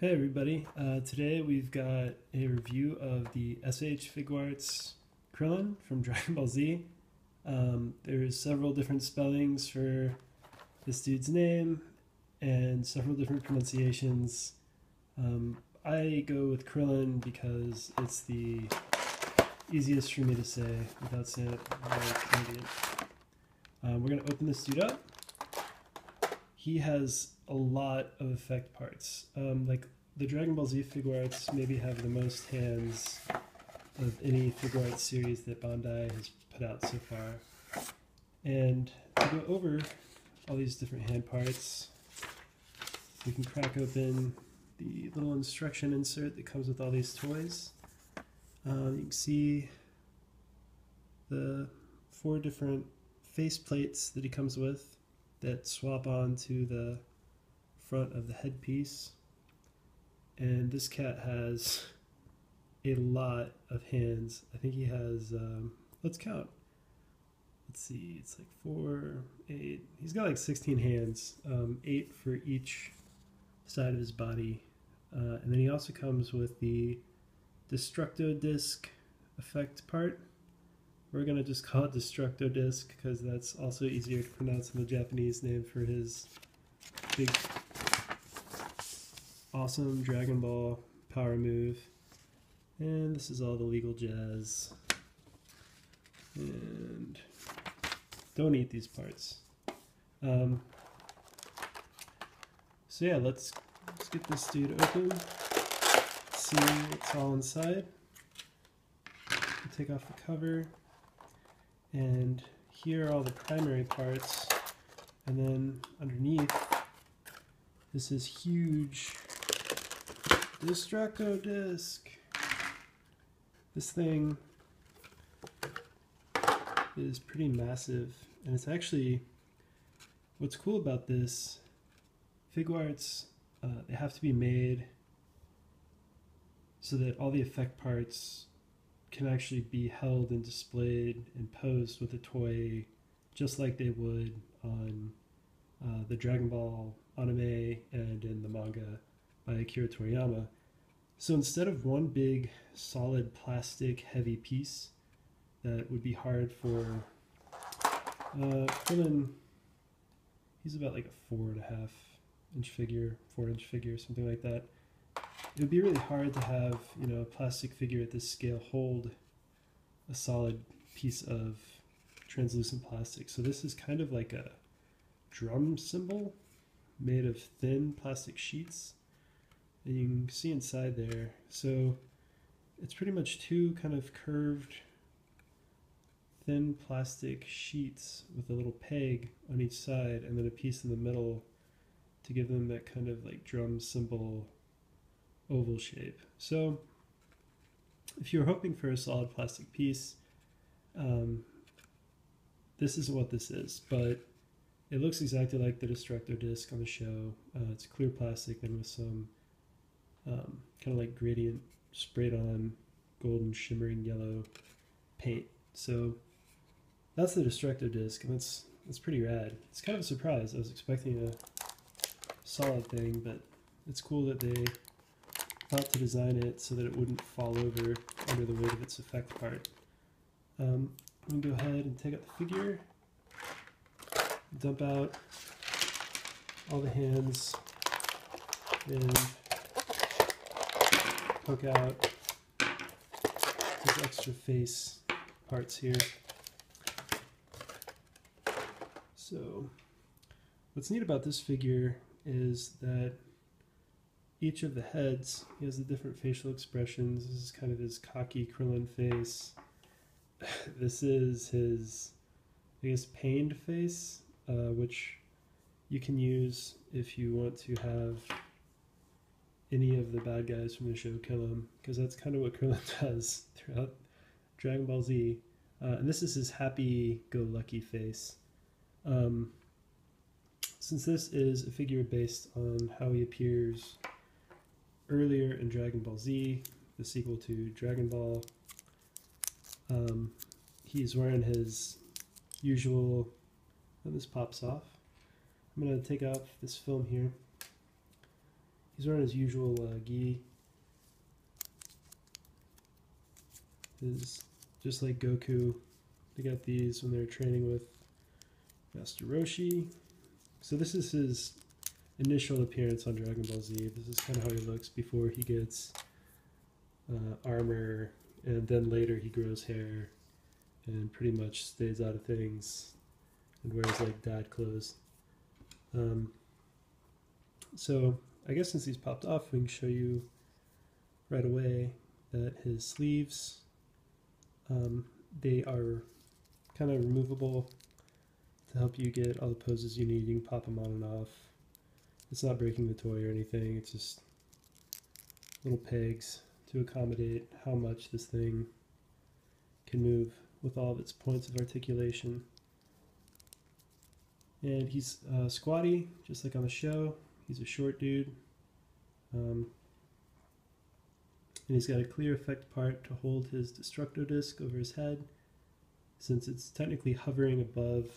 Hey everybody, today we've got a review of the S.H. Figuarts Krillin from Dragon Ball Z. There's several different spellings for this dude's name and several different pronunciations. I go with Krillin because it's the easiest for me to say without saying it like Canadian. We're going to open this dude up. He has a lot of effect parts. Like the Dragon Ball Z Figuarts maybe have the most hands of any Figuarts series that Bandai has put out so far. And to go over all these different hand parts, we can crack open the little instruction insert that comes with all these toys. You can see the 4 different face plates that he comes with that swap onto the front of the headpiece. And this cat has a lot of hands. I think he has, let's count. Let's see, it's like 4, 8. He's got like 16 hands, 8 for each side of his body. And then he also comes with the Destructo Disc effect part. We're going to just call it Destructo Disc because that's also easier to pronounce than the Japanese name for his big, awesome Dragon Ball power move. And this is all the legal jazz. And don't eat these parts. So yeah, let's get this dude open. See what's all inside. Take off the cover. And here are all the primary parts, and then underneath, this is huge Destructo Disc. This thing is pretty massive, and it's actually, what's cool about this, Figuarts, they have to be made so that all the effect parts can actually be held and displayed and posed with a toy just like they would on the Dragon Ball anime and in the manga by Akira Toriyama. So instead of one big solid plastic heavy piece that would be hard for Krillin, he's about like a 4.5 inch figure, 4 inch figure, something like that. It would be really hard to have, you know, a plastic figure at this scale hold a solid piece of translucent plastic. So this is kind of like a drum cymbal made of thin plastic sheets. And you can see inside there. So it's pretty much 2 kind of curved thin plastic sheets with a little peg on each side and then a piece in the middle to give them that kind of like drum cymbal oval shape. So if you're hoping for a solid plastic piece, this is what this is, but it looks exactly like the Destructo Disc on the show. It's clear plastic and with some kind of like gradient sprayed on golden shimmering yellow paint. So that's the Destructo Disc, and that's pretty rad. It's kind of a surprise. I was expecting a solid thing, but it's cool that they thought to design it so that it wouldn't fall over under the weight of its effect part. I'm going to go ahead and take out the figure, dump out all the hands, and poke out these extra face parts here. So what's neat about this figure is that each of the heads, he has the different facial expressions. This is kind of his cocky Krillin face. This is his, I guess, pained face, which you can use if you want to have any of the bad guys from the show kill him, because that's kind of what Krillin does throughout Dragon Ball Z. And this is his happy-go-lucky face. Since this is a figure based on how he appears earlier in Dragon Ball Z, the sequel to Dragon Ball, he's wearing his usual, and this pops off. I'm going to take off this film here. He's wearing his usual gi. Is just like Goku. They got these when they're training with Master Roshi. So this is his initial appearance on Dragon Ball Z. This is kind of how he looks before he gets armor, and then later he grows hair and pretty much stays out of things and wears like dad clothes. So I guess since he's popped off, we can show you right away that his sleeves, they are kind of removable to help you get all the poses you need. You can pop them on and off. It's not breaking the toy or anything. It's just little pegs to accommodate how much this thing can move with all of its points of articulation. And he's squatty, just like on the show. He's a short dude. And he's got a clear effect part to hold his Destructo Disc over his head, since it's technically hovering above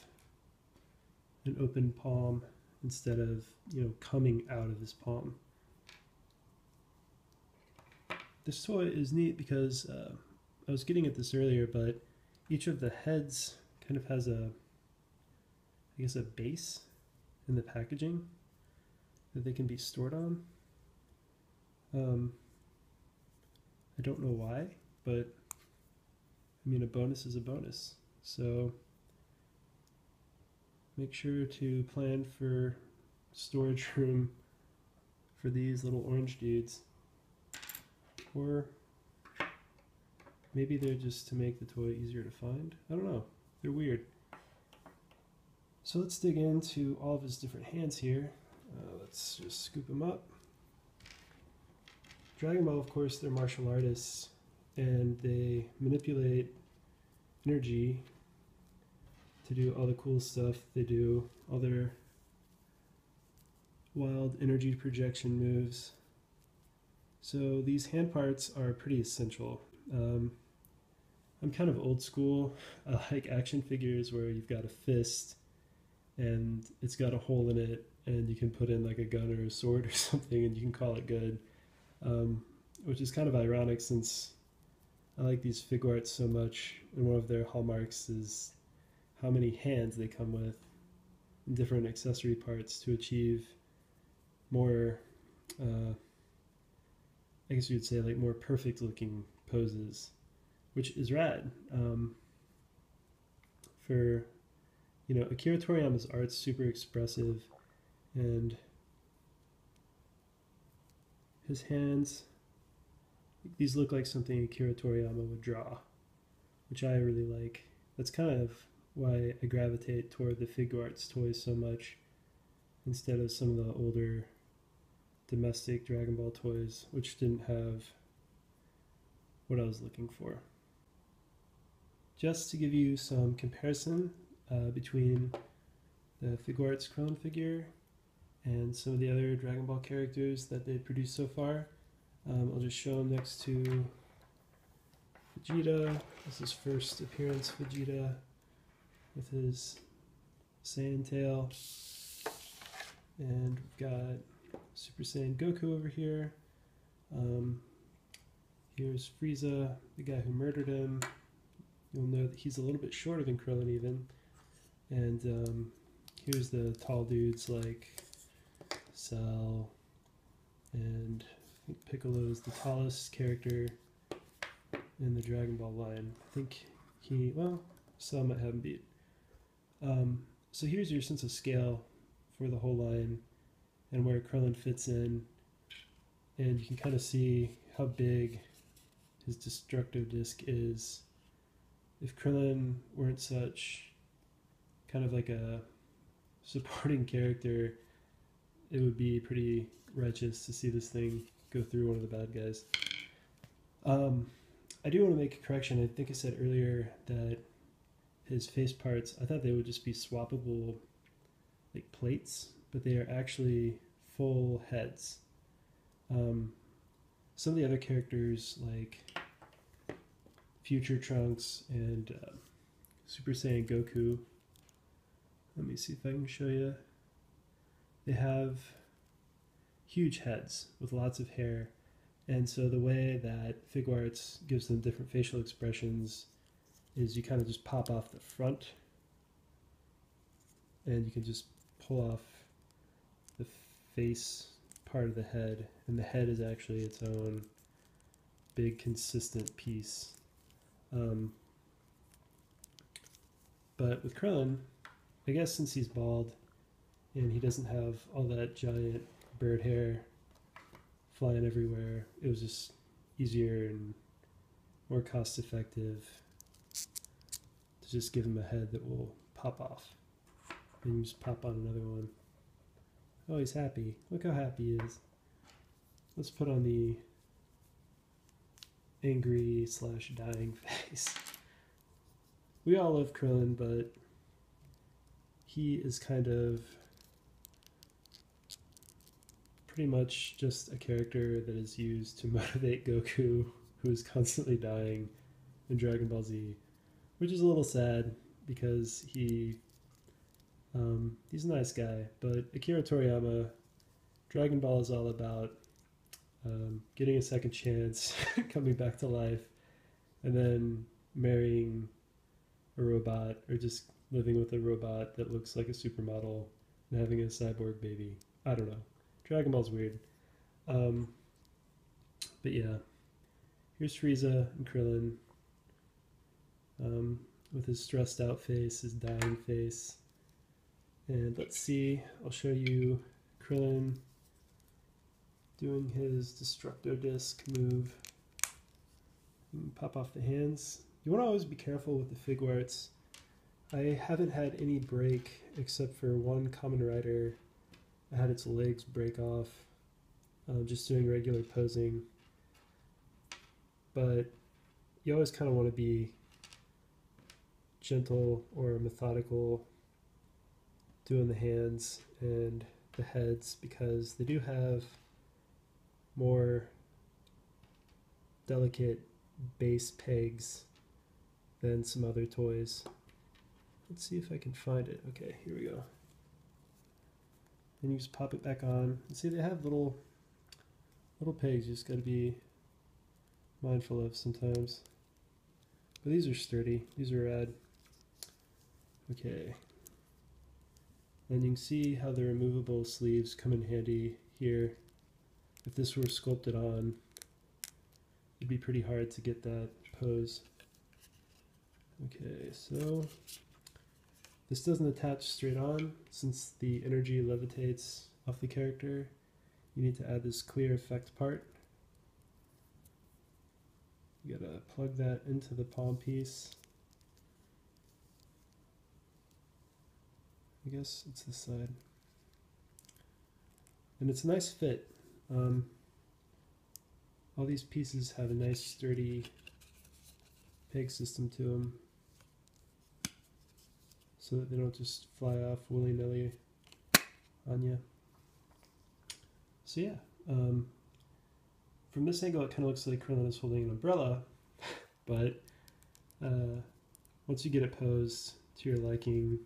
an open palm instead of, coming out of his palm. This toy is neat because I was getting at this earlier, but each of the heads kind of has a base in the packaging that they can be stored on. I don't know why, but a bonus is a bonus. So make sure to plan for storage room for these little orange dudes. Or maybe they're just to make the toy easier to find. I don't know. They're weird. So let's dig into all of his different hands here. Let's just scoop them up. Dragon Ball, of course, they're martial artists, and they manipulate energy to do all the cool stuff they do, all their wild energy projection moves. So these hand parts are pretty essential. I'm kind of old school. I like action figures where you've got a fist and it's got a hole in it and you can put in like a gun or a sword or something and you can call it good. Which is kind of ironic since I like these Figuarts so much, and one of their hallmarks is how many hands they come with and different accessory parts to achieve more, I guess you'd say like more perfect looking poses, which is rad. For, Akira Toriyama's art's super expressive, and his hands, these look like something Akira Toriyama would draw, which I really like. That's kind of why I gravitate toward the Figuarts toys so much instead of some of the older domestic Dragon Ball toys, which didn't have what I was looking for. Just to give you some comparison between the Figuarts Krillin figure and some of the other Dragon Ball characters that they've produced so far. I'll just show them next to Vegeta. This is first appearance Vegeta with his Saiyan tail. And we've got Super Saiyan Goku over here. Here's Frieza, the guy who murdered him. You'll know that he's a little bit shorter than Krillin even. And here's the tall dudes like Cell, and I think Piccolo is the tallest character in the Dragon Ball line. I think Cell might have him beat. So here's your sense of scale for the whole line and where Krillin fits in, and you can kind of see how big his Destructo Disc is. If Krillin weren't such kind of like a supporting character, it would be pretty righteous to see this thing go through one of the bad guys. I do want to make a correction. I think I said earlier that his face parts, I thought they would just be swappable like plates, but they are actually full heads. Some of the other characters like Future Trunks and Super Saiyan Goku, let me see if I can show you. They have huge heads with lots of hair. And so the way that Figuarts gives them different facial expressions is you kind of just pop off the front, and you can just pull off the face part of the head, and the head is actually its own big consistent piece. But with Krillin, I guess since he's bald and he doesn't have all that giant bird hair flying everywhere, it was just easier and more cost effective to just give him a head that will pop off. And you just pop on another one. Oh, he's happy. Look how happy he is. Let's put on the angry / dying face. We all love Krillin, but he is kind of pretty much just a character that is used to motivate Goku, who is constantly dying in Dragon Ball Z, which is a little sad because he's a nice guy, but Akira Toriyama, Dragon Ball is all about getting a second chance, coming back to life, and then marrying a robot, or just living with a robot that looks like a supermodel and having a cyborg baby. I don't know. Dragon Ball's weird. But yeah, here's Frieza and Krillin with his stressed out face, his dying face. And let's see, I'll show you Krillin doing his Destructo Disc move. Pop off the hands. You want to always be careful with the Figuarts. I haven't had any break except for one Kamen Rider. I had its legs break off just doing regular posing. But you always kind of want to be gentle or methodical doing the hands and the heads, because they do have more delicate base pegs than some other toys. Let's see if I can find it. Okay, here we go. And you just pop it back on. And see, they have little pegs you just got to be mindful of sometimes. But these are sturdy. These are rad. Okay. And you can see how the removable sleeves come in handy here. If this were sculpted on, it'd be pretty hard to get that pose. Okay, so this doesn't attach straight on. Since the energy levitates off the character, you need to add this clear effect part. You gotta plug that into the palm piece. I guess it's this side. And it's a nice fit. All these pieces have a nice sturdy peg system to them, so that they don't just fly off willy-nilly on you. So yeah, from this angle it kind of looks like Krillin is holding an umbrella, but once you get it posed to your liking,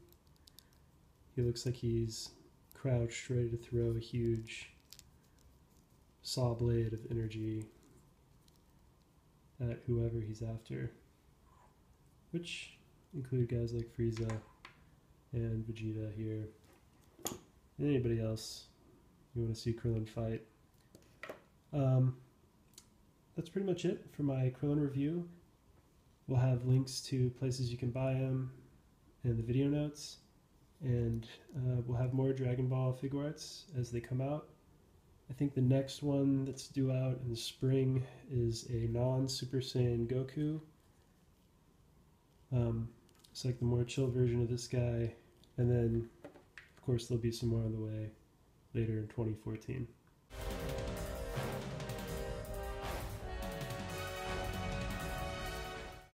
he looks like he's crouched, ready to throw a huge saw blade of energy at whoever he's after, which include guys like Frieza and Vegeta here, and anybody else you want to see Krillin fight. That's pretty much it for my Krillin review. We'll have links to places you can buy them in the video notes, and we'll have more Dragon Ball Figuarts as they come out. I think the next one that's due out in the spring is a non-Super Saiyan Goku. It's like the more chill version of this guy, and then of course there'll be some more on the way later in 2014.